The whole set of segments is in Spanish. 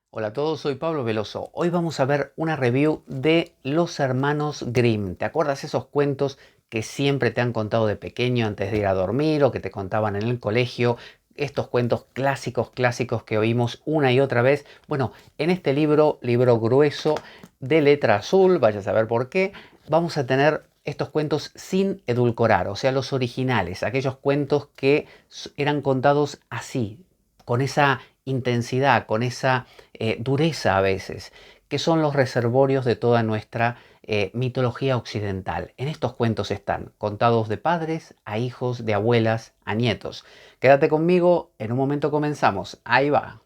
Hola a todos, soy Pablo Veloso. Hoy vamos a ver una review de Los Hermanos Grimm. ¿Te acuerdas esos cuentos que siempre te han contado de pequeño antes de ir a dormir o que te contaban en el colegio? Estos cuentos clásicos que oímos una y otra vez. Bueno, en este libro grueso de letra azul, vaya a saber por qué, vamos a tener estos cuentos sin edulcorar, o sea, los originales, aquellos cuentos que eran contados así, con esa intensidad, con esa dureza a veces, que son los reservorios de toda nuestra mitología occidental. En estos cuentos están contados de padres a hijos, de abuelas a nietos. Quédate conmigo, en un momento comenzamos. Ahí va.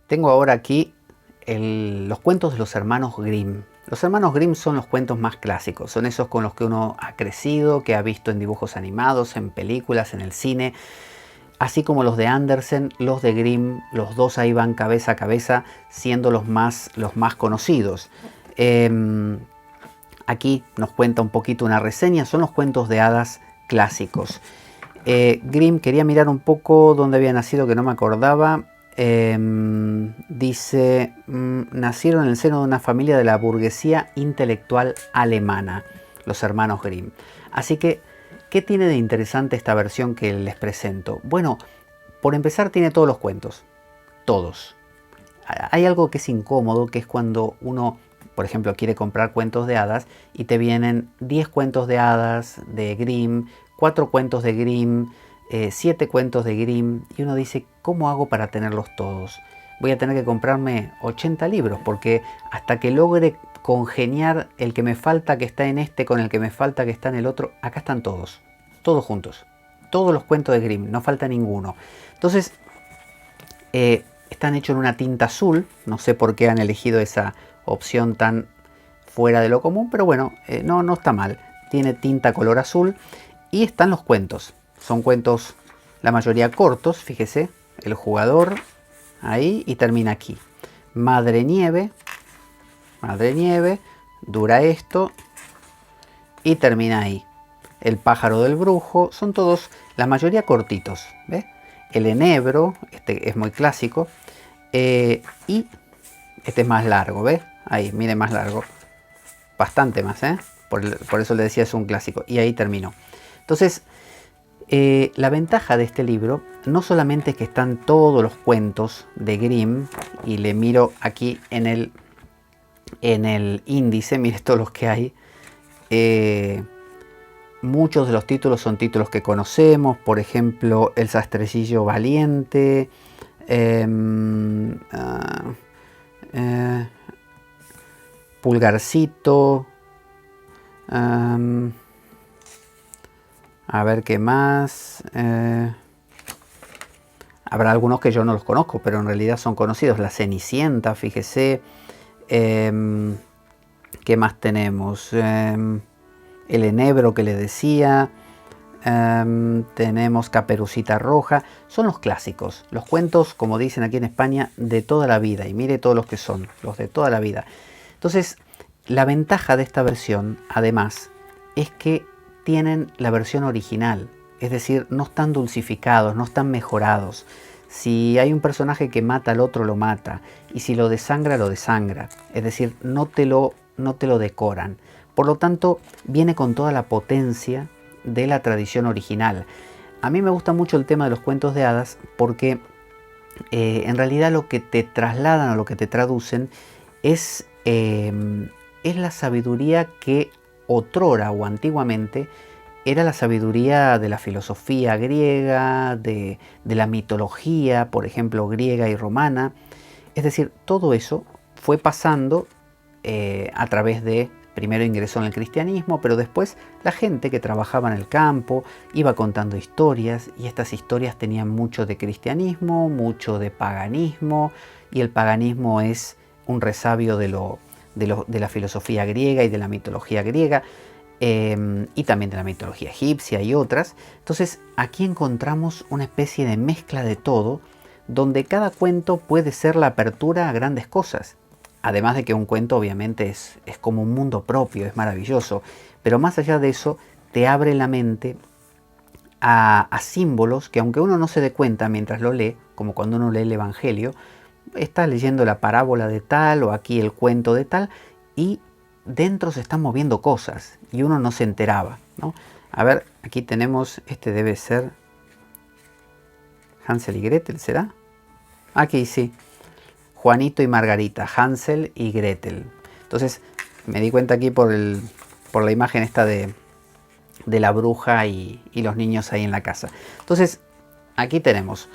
Tengo ahora aquí los cuentos de los hermanos Grimm. Los hermanos Grimm son los cuentos más clásicos, son esos con los que uno ha crecido, que ha visto en dibujos animados, en películas, en el cine. Así como los de Andersen, los de Grimm, los dos ahí van cabeza a cabeza, siendo los más conocidos. Aquí nos cuenta un poquito una reseña, son los cuentos de hadas clásicos. Grimm, quería mirar un poco dónde había nacido, que no me acordaba. Dice, nacieron en el seno de una familia de la burguesía intelectual alemana, los hermanos Grimm. Así que, ¿qué tiene de interesante esta versión que les presento? Bueno, por empezar tiene todos los cuentos, todos. Hay algo que es incómodo, que es cuando uno, por ejemplo, quiere comprar cuentos de hadas y te vienen 10 cuentos de hadas de Grimm, 4 cuentos de Grimm, 7 cuentos de Grimm, y uno dice, ¿cómo hago para tenerlos todos? Voy a tener que comprarme 80 libros, porque hasta que logre congeniar el que me falta que está en este con el que me falta que está en el otro, acá están todos, todos juntos. Todos los cuentos de Grimm, no falta ninguno. Entonces, están hechos en una tinta azul, no sé por qué han elegido esa opción tan fuera de lo común, pero bueno, no está mal. Tiene tinta color azul y están los cuentos. Son cuentos, la mayoría cortos, fíjese, el jugador ahí y termina aquí. Madre nieve, dura esto y termina ahí. El pájaro del brujo, son todos, la mayoría cortitos, ¿ves? El enebro, este es muy clásico, y este es más largo, ¿ves? Ahí, mire, más largo, bastante más, ¿eh? Por eso le decía es un clásico, y ahí terminó. Entonces, la ventaja de este libro no solamente es que están todos los cuentos de Grimm, y le miro aquí en el índice, mire todos los que hay. Muchos de los títulos son títulos que conocemos, por ejemplo, El sastrecillo valiente, Pulgarcito, a ver qué más. Habrá algunos que yo no los conozco, pero en realidad son conocidos. La Cenicienta, fíjese. ¿Qué más tenemos? El enebro que le decía. Tenemos Caperucita Roja. Son los clásicos, los cuentos, como dicen aquí en España, de toda la vida. Y mire todos los que son, los de toda la vida. Entonces, la ventaja de esta versión, además, es que tienen la versión original. Es decir, no están dulcificados, no están mejorados. Si hay un personaje que mata al otro, lo mata. Y si lo desangra, lo desangra. Es decir, no te lo decoran. Por lo tanto, viene con toda la potencia de la tradición original. A mí me gusta mucho el tema de los cuentos de hadas porque en realidad lo que te trasladan o lo que te traducen es la sabiduría que otrora o antiguamente era la sabiduría de la filosofía griega, de la mitología, por ejemplo, griega y romana. Es decir, todo eso fue pasando a través de, primero ingresó en el cristianismo, pero después la gente que trabajaba en el campo iba contando historias, y estas historias tenían mucho de cristianismo, mucho de paganismo, y el paganismo es un resabio de la filosofía griega y de la mitología griega, y también de la mitología egipcia y otras. Entonces aquí encontramos una especie de mezcla de todo, donde cada cuento puede ser la apertura a grandes cosas. Además de que un cuento obviamente es como un mundo propio, es maravilloso. Pero más allá de eso, te abre la mente a símbolos que aunque uno no se dé cuenta mientras lo lee, como cuando uno lee el Evangelio, está leyendo la parábola de tal o aquí el cuento de tal, y dentro se están moviendo cosas y uno no se enteraba, ¿no? A ver, aquí tenemos, este debe ser Hansel y Gretel, ¿será? Aquí sí, Juanito y Margarita, Hansel y Gretel. Entonces me di cuenta aquí por la imagen esta de la bruja y los niños ahí en la casa. Entonces aquí tenemos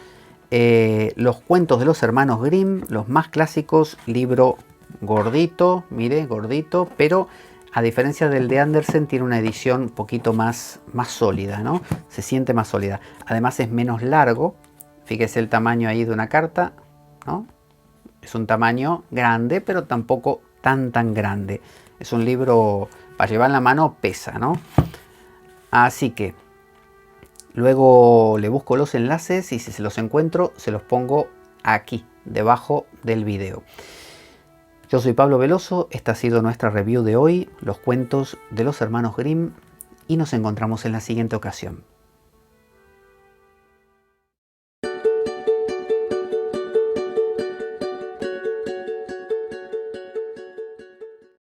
los cuentos de los hermanos Grimm, los más clásicos, libro gordito, mire, gordito, pero a diferencia del de Andersen tiene una edición un poquito más sólida, ¿no? Se siente más sólida. Además es menos largo, fíjese el tamaño ahí de una carta, ¿no? Es un tamaño grande, pero tampoco tan grande. Es un libro para llevar en la mano, pesa, ¿no? Así que luego le busco los enlaces y si se los encuentro se los pongo aquí, debajo del video. Yo soy Pablo Veloso, esta ha sido nuestra review de hoy, los cuentos de los hermanos Grimm, y nos encontramos en la siguiente ocasión.